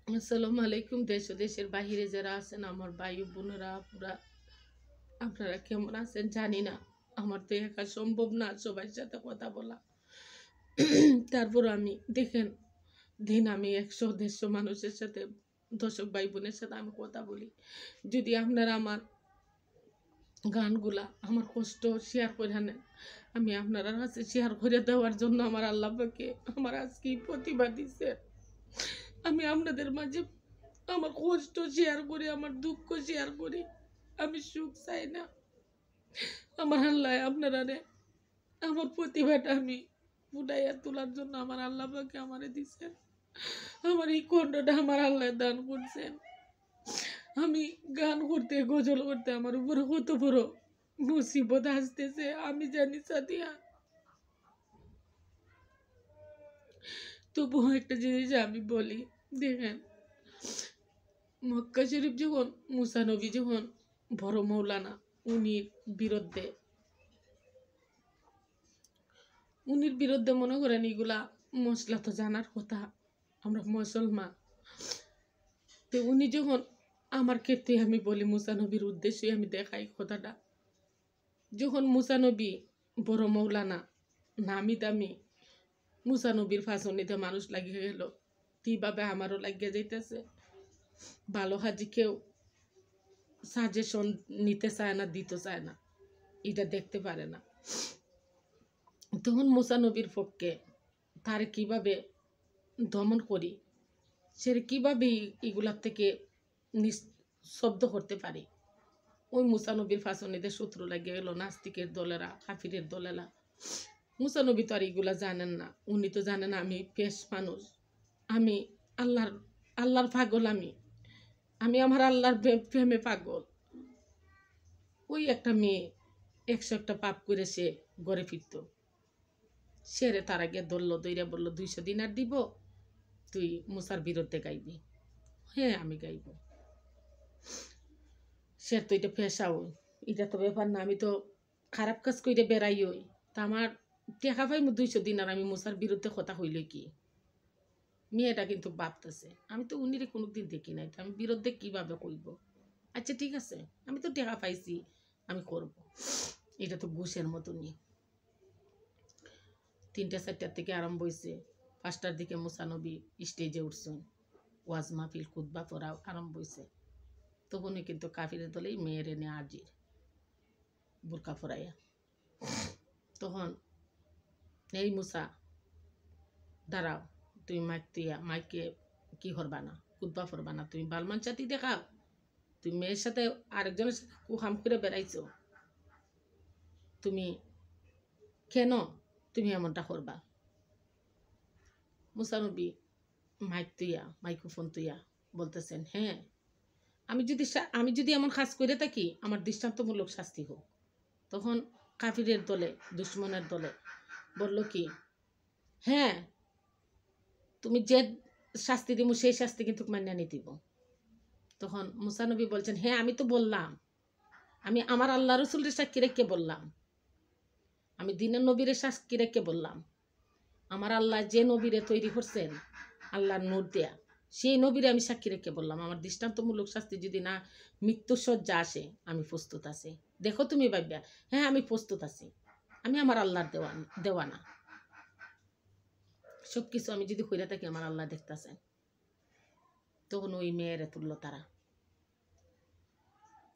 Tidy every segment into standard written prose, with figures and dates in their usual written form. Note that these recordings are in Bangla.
আসসালামু আলাইকুম। দেশ ও দেশের বাহিরে যারা আছেন আমার ভাই বোনেরা পুরা, আপনারা কেমন আছেন জানি না। আমার তো একা সম্ভব না সবার সাথে কথা বলা। তারপর আমি দেখেন দিন আমি 100-150 মানুষের সাথে, দর্শক ভাই বোনের সাথে আমি কথা বলি। যদি আপনারা আমার গানগুলা আমার কষ্ট শেয়ার করে নেন, আমি আপনারা কাছে শেয়ার করে দেওয়ার জন্য আমার আল্লাহ পাকে আমার আজকে প্রতিভা দিছে। আমি আপনাদের মাঝে আমার কষ্ট শেয়ার করি, আমার দুঃখ শেয়ার করি। আমি সুখ চাই না। আমার আল্লাহ আপনারা আমার প্রতিভাটা আমি ফুটাইয়া তোলার জন্য আমার আল্লাহ পাকে আমারে দিচ্ছেন। আমার এই কণ্ঠটা আমার আল্লাহ দান করছেন। আমি গান করতে গজল করতে আমার উপরে কত বড় মুসিবত আসতেছে আমি জানি সাদিয়া। তবুও একটা জিনিস আমি বলি, দেখেন মক্কা শরীফ যখন মুসা নবী যখন বড় মৌলানা উনির বিরুদ্ধে মনে করেন এগুলা মশলা তো জানার কথা, আমরা মুসলমান। তো উনি যখন আমার ক্ষেত্রে আমি বলি মুসা নবীর উদ্দেশ্যে আমি দেখাই কথাটা, যখন মুসা নবী বড় মৌলানা নামি দামি মুসা নবীর ফাঁসনিতে মানুষ লাগিয়ে গেল, কিভাবে আমারও লাগিয়ে যাইতেছে। ভালো হাজি কেউ সাজেশন নিতে চায় না, দিতে চায় না, এটা দেখতে পারে না। তখন মুসা নবীর পক্ষে তার কিভাবে দমন করি, সে কিভাবে এগুলার থেকে নিঃশব্দ করতে পারি। ওই মুসা নবীর ফাঁসনিতে শত্রু লাগিয়ে গেল, নাস্তিকের দলেরা, কাফিরের দলেরা। মুসা নবী তো আর এগুলা জানেন না। উনি তো জানেন আমি পেশ মানুষ, আমি আল্লাহর পাগল, আমি আমার আল্লাহর প্রেমে পাগল। ওই একটা মেয়ে 100টা পাপ করে সে ঘরে ফিরত, সেরে তার আগে ধরলো, দইরা বললো 200 দিনার দিব, তুই মুসার বিরুদ্ধে গাইবি। হ্যাঁ আমি গাইব। সে তো এটা পেশাও, এটা তো ব্যাপার না, আমি তো খারাপ কাজ করে বেড়াই। ওই তা আমার টেকা পাই 200 দিনার, আমি মুসার বিরুদ্ধে কথা হইল কি? মেয়েটা কিন্তু ভাবতেছে আমি তো উনিরে কোনোদিন দেখি নাই, আমি বিরুদ্ধে কিভাবে কইব। আচ্ছা ঠিক আছে, আমি তো টেকা পাইছি, আমি করব। এটা তো ঘুষের মতনই। 3টা-4টার থেকে আরম্ভ হয়েছে, 5টার দিকে মুসা নবী স্টেজে উঠছেন, ওয়াজ মাহফিল খুতবা পড়া আরম্ভ হয়েছে। তখনই কিন্তু কাফিরের দলেই মেয়ের এনে আজির বোরকা পরাইয়া। তখন এই মুসা দাঁড়াও, তুমি মাইকে কি করবা না, খুতবা পড়বা না, তুমি বালমান চাতি দেখাও, তুমি মেয়ের সাথে আরেকজনের সাথে কুহাম করে বেড়াইছো, তুমি কেন তুমি এমনটা করবা? মুসা নবী মাইক্রোফোন তুইয়া বলতেছেন, হ্যাঁ আমি যদি এমন কাজ করে থাকি আমার দৃষ্টান্তমূলক শাস্তি হোক। তখন কাফিরের দলে, দুশ্মনের দলে বলল কি, হ্যাঁ তুমি যে শাস্তি দিব সেই শাস্তি কিন্তু মান্য নিতে দিব। তখন মুসা নবী বলছেন, হ্যাঁ আমি তো বললাম, আমি আমার আল্লাহ রসুলের সাক্ষী রেখে বললাম, আমি দিনের নবীরে সাক্ষী রেখে বললাম, আমার আল্লাহ যে নবীরে তৈরি করছেন আল্লাহর নূর দেয়া, সেই নবীরে আমি সাক্ষী রেখে বললাম, আমার দৃষ্টান্তমূলক শাস্তি যদি না মৃত্যুসজ্জা আসে আমি প্রস্তুত আছি। দেখো তুমি ভাববা, হ্যাঁ আমি প্রস্তুত আছি, আমি আমার আল্লাহর দেওয়ানা, সব কিছু আমি যদি কইরা থাকি আমার আল্লাহ দেখতেছেন। তখন ওই মেয়েরে তুললো তারা।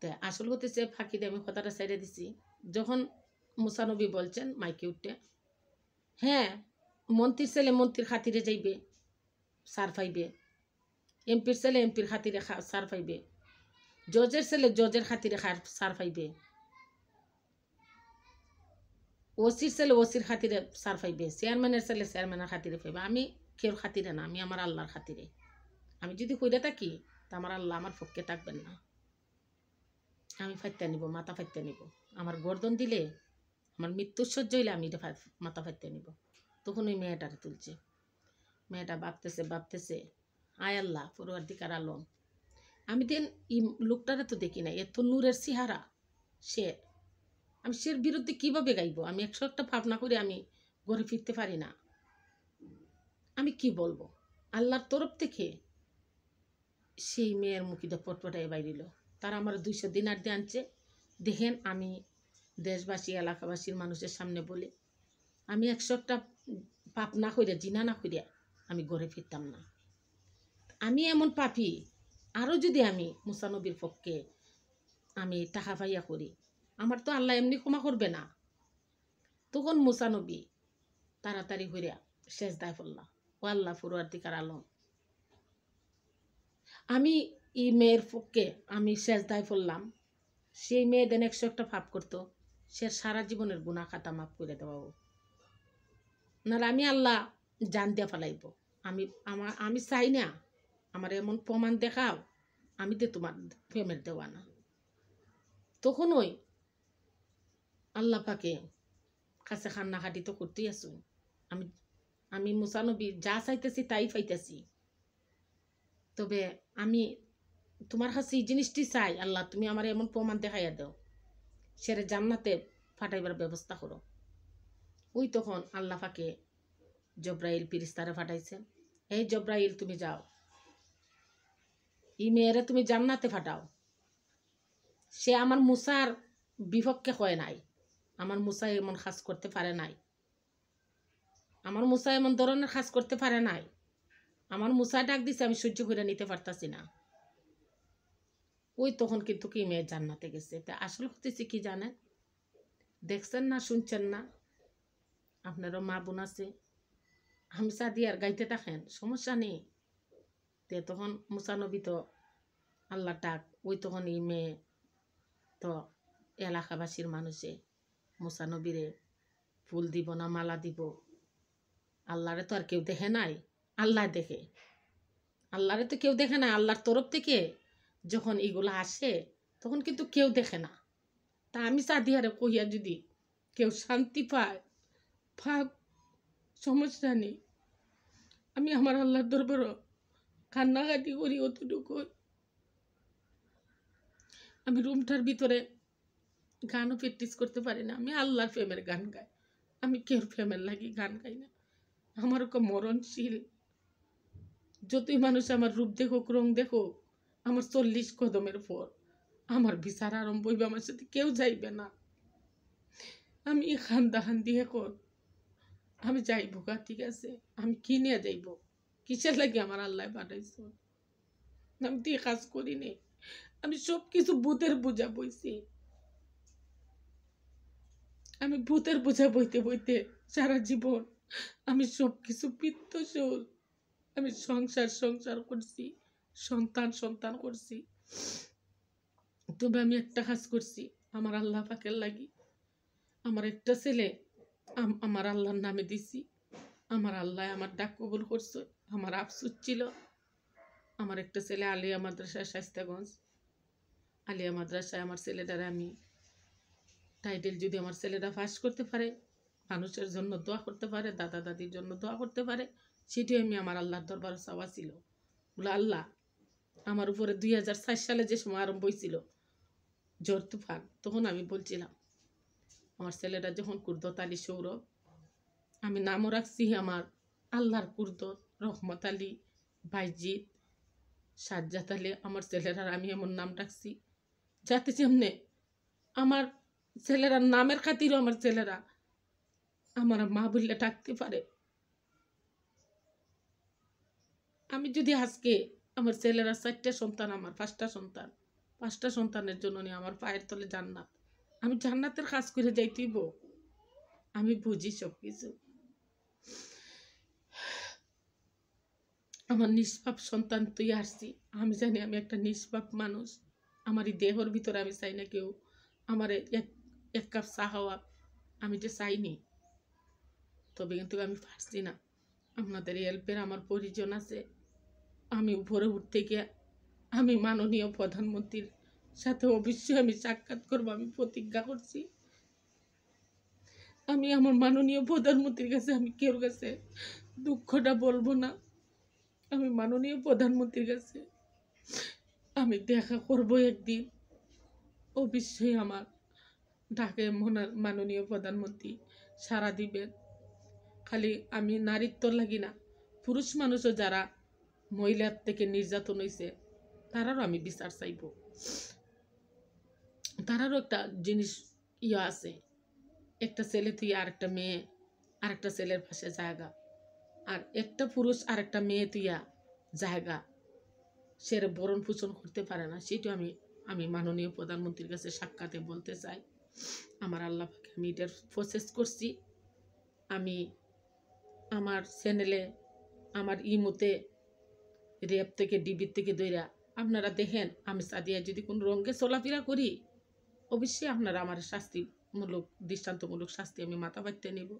তো আসল হতেছে ফাঁকিতে আমি কথাটা ছেড়ে দিছি। যখন মুসা নবী বলছেন মাইকে উঠতে, হ্যাঁ মন্ত্রীর ছেলে মন্ত্রীর খাতিরে যাইবে, সার পাইবে, এমপির ছেলে এমপির খাতিরে সার পাইবে, জজের ছেলে জজের খাতিরে সার পাইবে, ওসির ছেলে ওসির খাতিরে সার পাইবে, চেয়ারম্যানের ছেলে চেয়ারম্যানের খাতিরে পাইবে। আমি কেউ খাতিরে না, আমি আমার আল্লাহর খাতিরে। আমি যদি কইরা থাকি তা আমার আল্লাহ আমার পক্ষে থাকবেন না, আমি ফাইতে নিব, মাথা ফাইতে নিব। আমার গর্দন দিলে, আমার মৃত্যুর সহ্য হইলে আমি এটা মাথা ফাইতে নিব। তখন ওই মেয়েটারে তুলছে। মেয়েটা ভাবতেছে আয় আল্লাহ পরওয়ারদিগার আলম, আমি দেন এই লোকটারে তো দেখি নাই, এত নূরের চেহারা, আমি সের বিরুদ্ধে কিভাবে গাইব? আমি 101টা ভাবনা করে আমি ঘরে ফিরতে পারি না, আমি কি বলবো, আল্লাহর তরফ থেকে সেই মেয়ের মুখিটা পটপটায় বাইরিল। তারা আমার 200 দিনার দিয়ে আনছে। দেখেন, আমি দেশবাসী এলাকাবাসীর মানুষের সামনে বলি, আমি 100টা পাপ না কইরা, জিনা না কইরা আমি ঘরে ফিরতাম না। আমি এমন পাপি, আরও যদি আমি মুসা নবীর পক্ষে আমি টাকা পাইয়া করি, আমার তো আল্লাহ এমনি ক্ষমা করবে না। তখন মুসা নবী তাড়াতাড়ি কইরা সেজদায় পড়লা, ও আল্লাহ পরওয়ারদিগার আলম, আমি এই মেয়ের পক্ষে আমি সেজদায় পড়লাম। সেই মেয়ে দেন 100টা পাপ করতো, সে সারা জীবনের গুনাহ খাতা মাফ করে দেওয়াও। নাহলে আমি আল্লাহ জান দিয়া ফেলাইব। আমি চাই না, আমার এমন প্রমাণ দেখাও আমি তো তোমার প্রেমের দেওয়া না। তখন ওই আল্লাহ পাকে কাছে কান্নাকাটি তো করতেই আছো। আমি আমি মুসা নবী যা চাইতেছি তাই পাইতেছি। তবে আমি তোমার কাছে এই জিনিসটি চাই, আল্লাহ তুমি আমার এমন প্রমাণ দেখাইয়া দাও, সেরে জান্নাতে ফাটাইবার ব্যবস্থা করো। ওই তখন আল্লাহ পাকে জব্রাইল ফিরিস্তারে ফাটাইছে, এই জব্রাইল তুমি যাও, এই মেয়েরে তুমি জান্নাতে ফাটাও। সে আমার মুসার বিপক্ষে হয় নাই, আমার মুসা এমন কাজ করতে পারে নাই, আমার মুসা এমন ধরনের কাজ করতে পারে নাই। আমার মুসা ডাক দিছে, আমি সহ্য করে নিতে পারতাছি না। ওই তখন কিন্তু কি মেয়ে জান্নাতে গেছে। তা আসল হতেছে কি জানেন, দেখছেন না, শুনছেন না, আপনারও মা বোন আছে, হামসা দিয়ার গাইতে থাকেন, সমস্যা নেই। তে তখন মুসা নবী তো আল্লাহ ডাক, ওই তখন এই মেয়ে তো এলাকাবাসীর মানুষে মুসা নবীরে ফুল দিব না মালা দিব, আল্লাহরে তো আর কেউ দেখে নাই, আল্লাহ দেখে। আল্লাহরে তো কেউ দেখে না, আল্লাহর তরফ থেকে যখন এগুলো আসে তখন কিন্তু কেউ দেখে না। তা আমি সাদিয়ারে কইয়া যদি কেউ শান্তি পায়, ভাগ, সমস্যা নেই। আমি আমার আল্লাহর দরবারও কান্নাকাটি করি অতটুকু। আমি রুমটার ভিতরে গানও প্র্যাকটিস করতে পারি না, আমি আল্লাহর প্রেমের গান গাই, আমি কেউ প্রেমের লাগি গান গাই না। আমার ওকে মরণশীল, যতই মানুষ আমার রূপ দেখুক, রং দেখুক, আমার 40 কদমের পর আমার বিচার আরম্ভ হইবে, আমার সাথে কেউ যাইবে না। আমি খান্দি এখন আমি যাইব গা, ঠিক আছে, আমি কি নিয়ে যাইব, কিসের লাগে আমার আল্লাহ পাঠাইছ, আমি তো কাজ করি নি, আমি সব কিছু ভূতের বোঝা বইছি। আমি ভূতের বোঝা বইতে বইতে সারা জীবন আমি সব কিছু পিত্তশূল, আমি সংসার করছি, সন্তান করছি। তবে আমি একটা কাজ করছি আমার আল্লাহ পাকের লাগি, আমার একটা ছেলে আমার আল্লাহর নামে দিছি, আমার আল্লাহ আমার ডাক কবুল করছে। আমার আফসোস ছিল, আমার একটা ছেলে আলিয়া মাদ্রাসায়, শাইস্তাগঞ্জ আলিয়া মাদ্রাসায় আমার ছেলেটারে আমি টাইটেল যদি আমার ছেলেটা পাস করতে পারে, মানুষের জন্য দোয়া করতে পারে, দাদা দাদির জন্য দোয়া করতে পারে, সেটি আমি আমার আল্লাহর দরবারে চাওয়া ছিল। বলে আল্লাহ, আমার উপরে 2004 সালে যে সময় আরম্ভ হয়েছিল ঝড় তুফান, তখন আমি বলছিলাম আমার ছেলেটা যখন কুর্দত আলী সৌরভ, আমি নামও রাখছি আমার আল্লাহর কুর্দত, রহমত আলী, বাইজিৎ, সাজ্জাদ আলী, আমার ছেলেরার আমি এমন নাম রাখছি যাতে যেমনে আমার ছেলেরার নামের খাতিরও আমার ছেলেরা আমার মা বললে ডাকতে পারে। আমি যদি আজকে আমার ছেলেরা 4টা সন্তান, আমার 5টা সন্তান, 5টা সন্তানের জন্য নিয়ে আমার পায়ের তলে জান্নাত, আমি জান্নাতের কাজ করে যাইতেইব। আমি বুঝি সব কিছু, আমার নিষ্পাপ সন্তান তুই আসছি, আমি জানি আমি একটা নিষ্পাপ মানুষ, আমার এই দেহর ভিতরে আমি চাই না কেউ আমার এক কাপ চা খাওয়া, আমি যে চাইনি। তবে কিন্তু আমি পারছি না, আপনাদের হেল্পের আমার প্রয়োজন আছে। আমি উপরে উঠতে গিয়ে আমি মাননীয় প্রধানমন্ত্রীর সাথে অবশ্যই আমি সাক্ষাৎ করবো, আমি প্রতিজ্ঞা করছি। আমি আমার মাননীয় প্রধানমন্ত্রীর কাছে আমি কেউ কাছে দুঃখটা বলবো না, আমি মাননীয় প্রধানমন্ত্রীর কাছে আমি দেখা করব একদিন। অবশ্যই আমার ডাকে মাননীয় প্রধানমন্ত্রী সাড়া দিবেন। খালি আমি নারীত্ব লাগি না, পুরুষ মানুষও যারা মহিলার থেকে নির্যাতন হয়েছে তারারও আমি বিচার চাইব। তারারও একটা জিনিস আছে, একটা ছেলে তুই আরেকটা মেয়ে আরেকটা ছেলের পাশে জায়গা, আর একটা পুরুষ আরেকটা মেয়ে তুইয়া জায়গা সে বরণ পোষণ করতে পারে না। সেটা আমি মাননীয় প্রধানমন্ত্রীর কাছে সাক্ষাতে বলতে চাই। আমার আল্লাহ পাকে আমি এটার প্রসেস করছি। আমি আমার চ্যানেলে আমার ইমোতে রেপ থেকে ডিবির থেকে দইরা আপনারা দেখেন আমি সাদিয়া যদি কোনো রঙে চলাফেরা করি অবশ্যই আপনারা আমার শাস্তিমূলক দৃষ্টান্তমূলক শাস্তি আমি মাথা বাঁধতে নেব।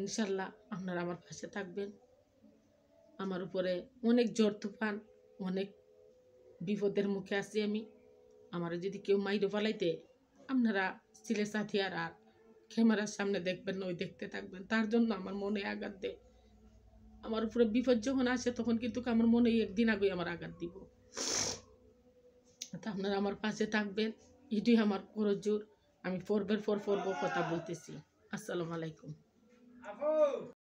ইনশাল্লাহ আপনারা আমার পাশে থাকবেন। আমার উপরে অনেক ঝড় তুফান অনেক বিপদের মুখে আছি আমি। আমার যদি কেউ মাইরে ফেলাইতে আপনারা সিলে সাথিয়ার আর ক্যামেরার সামনে দেখবেন না, ওই দেখতে থাকবেন। তার জন্য আমার মনে আঘাত দেয়। আমার উপরে বিপদ যখন আসে তখন কিন্তু আমার মনে একদিন আগে আমার আঘাত দিব। তা আপনারা আমার পাশে থাকবেন, এটাই আমার করজোর। আমি পর্বের পর পর্ব কথা বলতেছি। আসসালামু আলাইকুম।